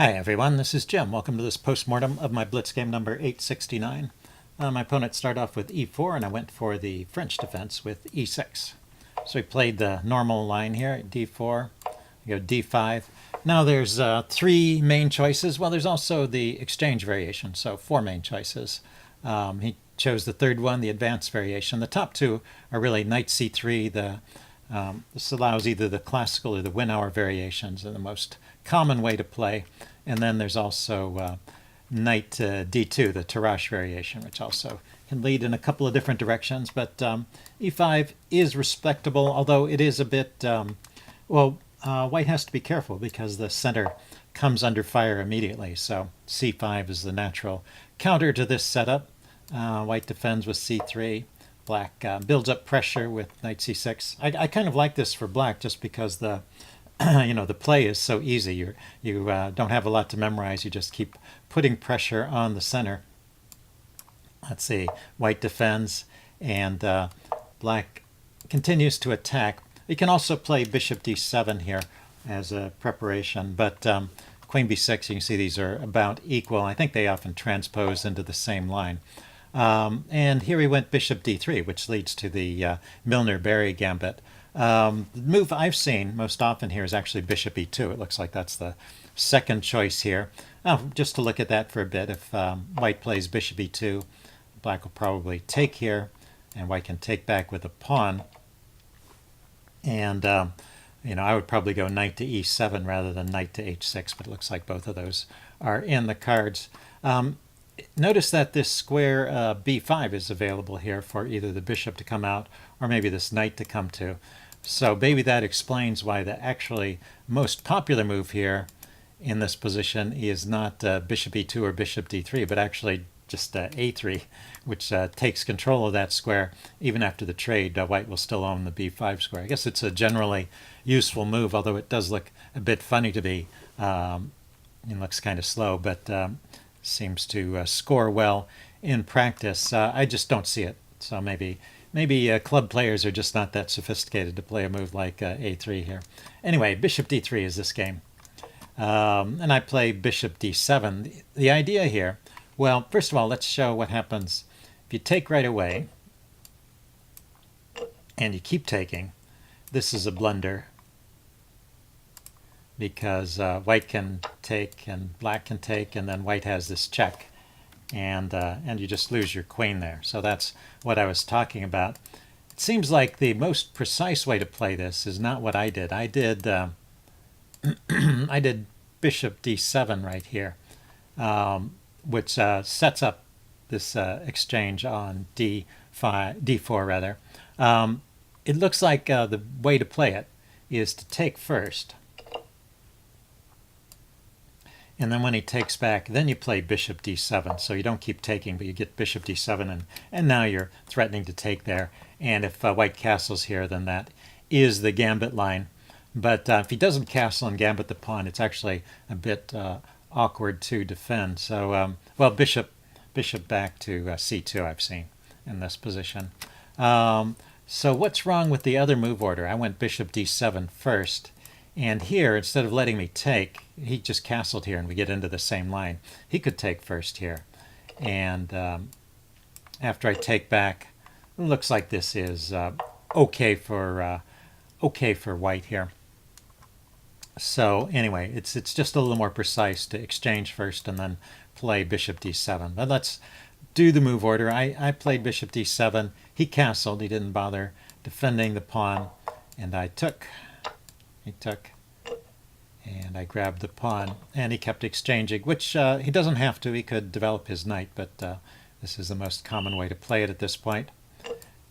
Hi everyone, this is Jim. Welcome to this postmortem of my Blitz game number 869. My opponent started off with e4 and I went for the French defense with e6. So we played the normal line here, d4, we go d5. Now there's three main choices. Well, there's also the exchange variation, so four main choices. He chose the third one, the advanced variation. The top two are really knight c3. This allows either the classical or the win-hour variations, are the most common way to play. And then there's also knight d2, the Tarrasch variation, which also can lead in a couple of different directions. But e5 is respectable, although it is a bit, white has to be careful because the center comes under fire immediately. So c5 is the natural counter to this setup. White defends with c3. Black builds up pressure with knight c6. I kind of like this for black just because the the play is so easy. You don't have a lot to memorize. You just keep putting pressure on the center. Let's see. White defends and black continues to attack. You can also play bishop d7 here as a preparation, but queen b6, you can see these are about equal. I think they often transpose into the same line. And here we went bishop d3, which leads to the Milner-Barry gambit. The move I've seen most often here is actually bishop e2. It looks like that's the second choice here. Just to look at that for a bit, if white plays bishop e2, black will probably take here, and white can take back with a pawn. And I would probably go knight to e7 rather than knight to h6, but it looks like both of those are in the cards. Notice that this square b5 is available here for either the bishop to come out or maybe this knight to come to. So maybe that explains why the actually most popular move here in this position is not bishop e2 or bishop d3, but actually just a3, which takes control of that square. Even after the trade, white will still own the b5 square. I guess it's a generally useful move, although it does look a bit funny to me. It looks kind of slow, but seems to score well in practice. I just don't see it. So maybe club players are just not that sophisticated to play a move like a3 here. Anyway, bishop d3 is this game. And I play bishop d7. The idea here, well, first of all, let's show what happens if you take right away and you keep taking. This is a blunder because white can take and black can take, and then white has this check, and you just lose your queen there. So that's what I was talking about. It seems like the most precise way to play this is not what I did. I did I did bishop d7 right here, which sets up this exchange on d4 rather. It looks like the way to play it is to take first. And then when he takes back, then you play bishop d7. So you don't keep taking, but you get bishop d7, and now you're threatening to take there. And if white castles here, then that is the gambit line. But if he doesn't castle and gambit the pawn, it's actually a bit awkward to defend. So, well, bishop back to c2 I've seen in this position. So what's wrong with the other move order? I went bishop d7 first. And here, instead of letting me take, he just castled here and we get into the same line. He could take first here. And after I take back, it looks like this is okay for white here. So anyway, it's just a little more precise to exchange first and then play bishop d7. But let's do the move order. I played bishop d7. He castled. He didn't bother defending the pawn. And I took. He took, and I grabbed the pawn, and he kept exchanging, which he doesn't have to. He could develop his knight, but this is the most common way to play it at this point.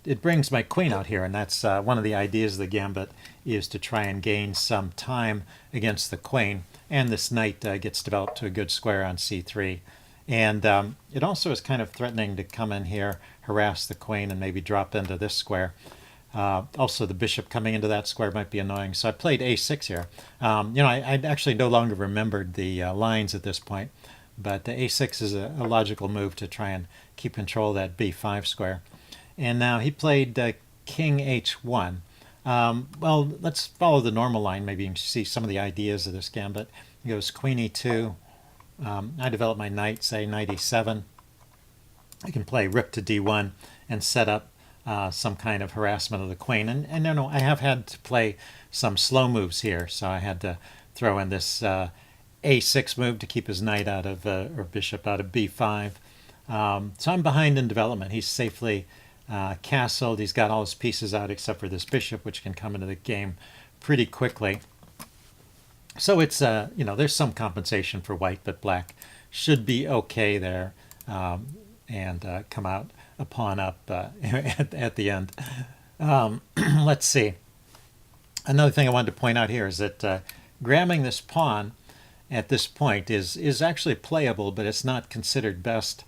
It brings my queen out here, and that's one of the ideas of the gambit, is to try and gain some time against the queen, and this knight gets developed to a good square on c3. And it also is kind of threatening to come in here, harass the queen, and maybe drop into this square. Also, the bishop coming into that square might be annoying. So I played a6 here. I actually no longer remembered the lines at this point, but the a6 is a logical move to try and keep control of that b5 square. And now he played king h1. Well, let's follow the normal line. Maybe you can see some of the ideas of this gambit. He goes queen e2. I develop my knight, say knight e7. I can play rook to d1 and set up some kind of harassment of the queen. And no, I have had to play some slow moves here, so I had to throw in this a6 move to keep his knight out of, or bishop out of b5. So I'm behind in development. He's safely castled. He's got all his pieces out except for this bishop, which can come into the game pretty quickly. So it's, there's some compensation for white, but black should be okay there. And come out a pawn up at the end. Let's see. Another thing I wanted to point out here is that grabbing this pawn at this point is actually playable, but it's not considered best.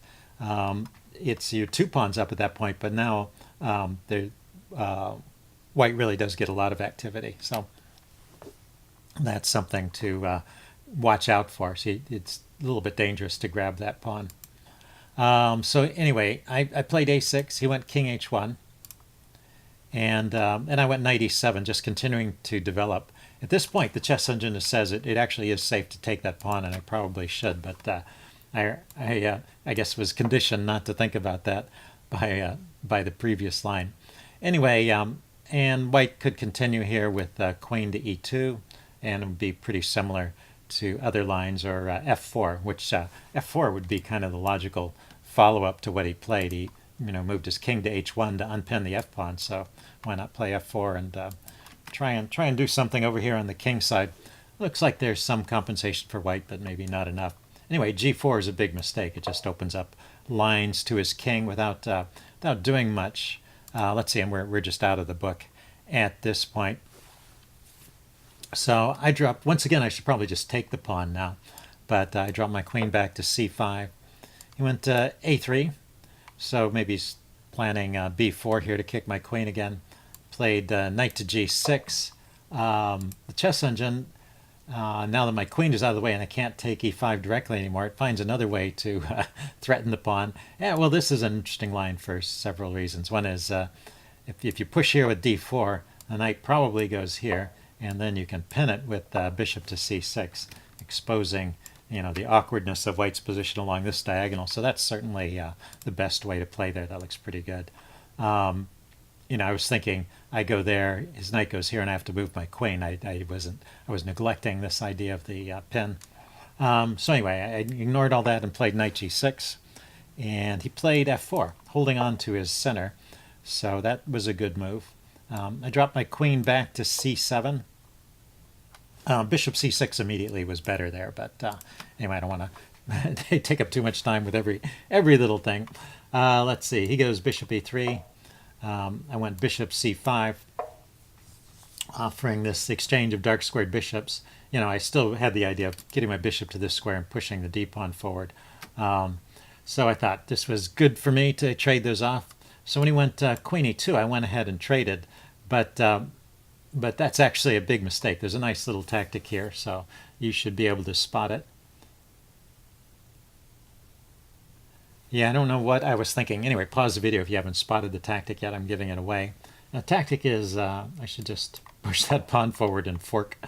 It's your two pawns up at that point, but now white really does get a lot of activity. So that's something to watch out for. See, it's a little bit dangerous to grab that pawn. So anyway, I played a6. He went king h1, and I went knight e7, just continuing to develop. At this point, the chess engine says it actually is safe to take that pawn, and I probably should, but I guess was conditioned not to think about that by the previous line. Anyway, and white could continue here with queen to e2, and it would be pretty similar to other lines, or f4, which f4 would be kind of the logical follow-up to what he played. He moved his king to h1 to unpin the f-pawn, so why not play f4 and try and do something over here on the king side. Looks like there's some compensation for white, but maybe not enough. Anyway, g4 is a big mistake. It just opens up lines to his king without doing much. Let's see, and we're just out of the book at this point. So I dropped, once again, I should probably just take the pawn now, but I dropped my queen back to c5. He went a3, so maybe he's planning b4 here to kick my queen again. Played knight to g6. The chess engine, now that my queen is out of the way and I can't take e5 directly anymore, it finds another way to threaten the pawn. Yeah, well, this is an interesting line for several reasons. One is if you push here with d4, the knight probably goes here, and then you can pin it with bishop to c6, exposing the awkwardness of white's position along this diagonal. So that's certainly the best way to play there. That looks pretty good. I was thinking I go there, his knight goes here, and I have to move my queen. I was neglecting this idea of the pin. So anyway, I ignored all that and played knight g6, and he played f4, holding on to his center. So that was a good move. I dropped my queen back to c7. Bishop c6 immediately was better there, but anyway, I don't want to take up too much time with every little thing. Let's see. He goes bishop e3. I went bishop c5, offering this exchange of dark squared bishops. I still had the idea of getting my bishop to this square and pushing the d-pawn forward. So I thought this was good for me to trade those off. So when he went queen e2, I went ahead and traded, but that's actually a big mistake. There's a nice little tactic here, so you should be able to spot it. Yeah, I don't know what I was thinking. Anyway, pause the video if you haven't spotted the tactic yet. I'm giving it away. The tactic is I should just push that pawn forward and fork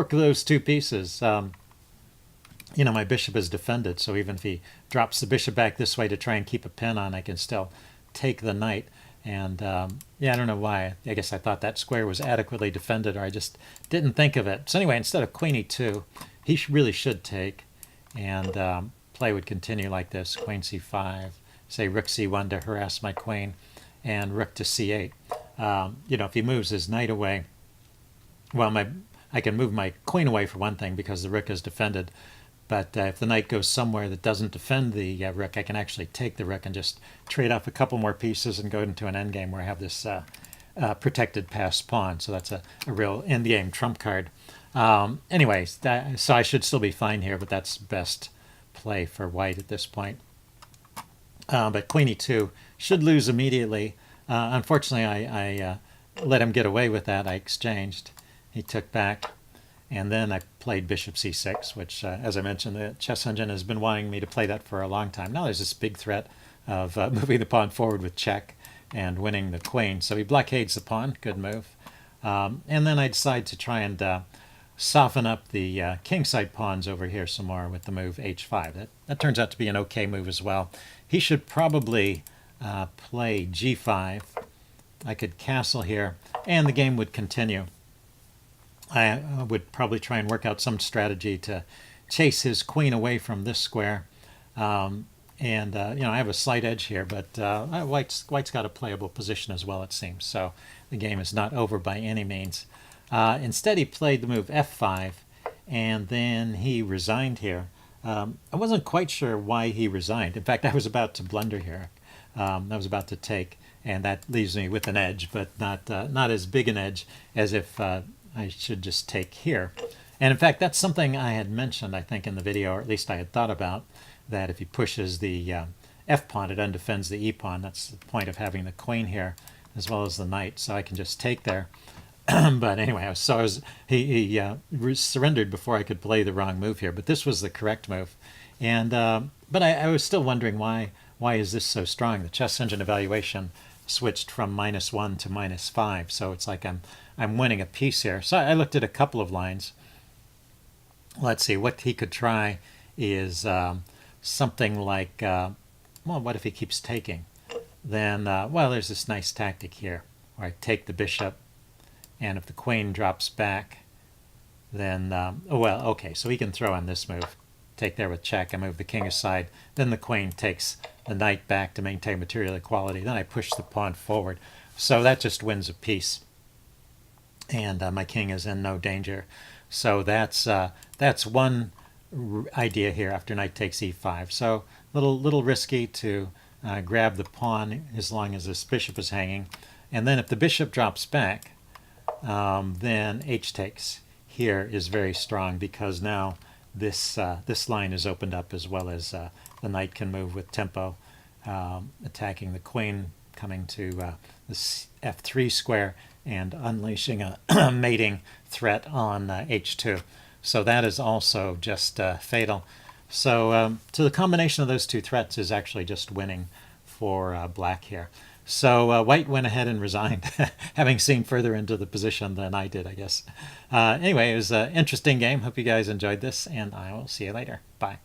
those two pieces. My bishop is defended, so even if he drops the bishop back this way to try and keep a pin on, I can still take the knight. And I don't know why. I guess I thought that square was adequately defended, or I just didn't think of it. So anyway, instead of queen e2, he really should take, and play would continue like this: queen c5, say rook c1 to harass my queen, and rook to c8. If he moves his knight away, well, I can move my queen away for one thing because the rook is defended. But if the knight goes somewhere that doesn't defend the rook, I can actually take the rook and just trade off a couple more pieces and go into an endgame where I have this protected passed pawn. So that's a real endgame trump card. Anyways, so I should still be fine here, but that's best play for white at this point. But queen e2 should lose immediately. Unfortunately, I let him get away with that. I exchanged. He took back. And then I played bishop c6, which, as I mentioned, the chess engine has been wanting me to play that for a long time. Now there's this big threat of moving the pawn forward with check and winning the queen. So he blockades the pawn. Good move. And then I decide to try and soften up the kingside pawns over here some more with the move h5. That turns out to be an okay move as well. He should probably play g5. I could castle here, and the game would continue. I would probably try and work out some strategy to chase his queen away from this square. And I have a slight edge here, but White's got a playable position as well, it seems. So the game is not over by any means. Instead, he played the move f5, and then he resigned here. I wasn't quite sure why he resigned. In fact, I was about to blunder here. I was about to take, and that leaves me with an edge, but not as big an edge as if I should just take here. And in fact, that's something I had mentioned, I think, in the video, or at least I had thought about, that if he pushes the f-pawn, it undefends the e-pawn. That's the point of having the queen here, as well as the knight, so I can just take there. But anyway, he surrendered before I could play the wrong move here, but this was the correct move. And but I was still wondering why is this so strong? The chess engine evaluation switched from -1 to -5, so it's like I'm winning a piece here. So I looked at a couple of lines. Let's see, what he could try is something like, well, what if he keeps taking? Then, well, there's this nice tactic here, where I take the bishop, and if the queen drops back, then, oh, well, okay, so he can throw on this move. Take there with check, I move the king aside, then the queen takes the knight back to maintain material equality, then I push the pawn forward. So that just wins a piece, and my king is in no danger. So that's one idea here after knight takes e5. So little risky to grab the pawn as long as this bishop is hanging. And then if the bishop drops back, then h takes here is very strong, because now this line is opened up, as well as the knight can move with tempo, attacking the queen, coming to this f3 square and unleashing a mating threat on h2. So that is also just fatal. So the combination of those two threats is actually just winning for black here. So White went ahead and resigned, having seen further into the position than I did, I guess. Anyway, it was an interesting game. Hope you guys enjoyed this, and I will see you later. Bye.